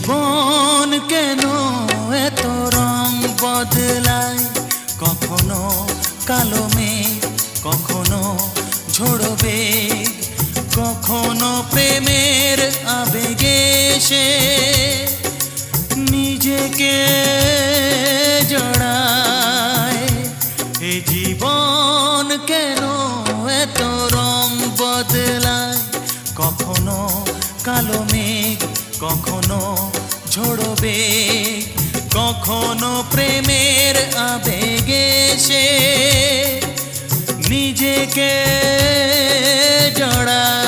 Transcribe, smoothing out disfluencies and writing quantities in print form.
জীবন কেন এত রং বদলায়, কখনো কালো মেঘ, কখনো ঝোড়ো বেগ, কখনো প্রেমের আবেগে সে নিজেকে জড়ায়। এই জীবন কেন এত রং বদলায়, কখনো কালো মেঘ, কখনো ঝোড়ো বেগ, কখনো প্রেমের আবেগে সে নিজেকে জড়ায়।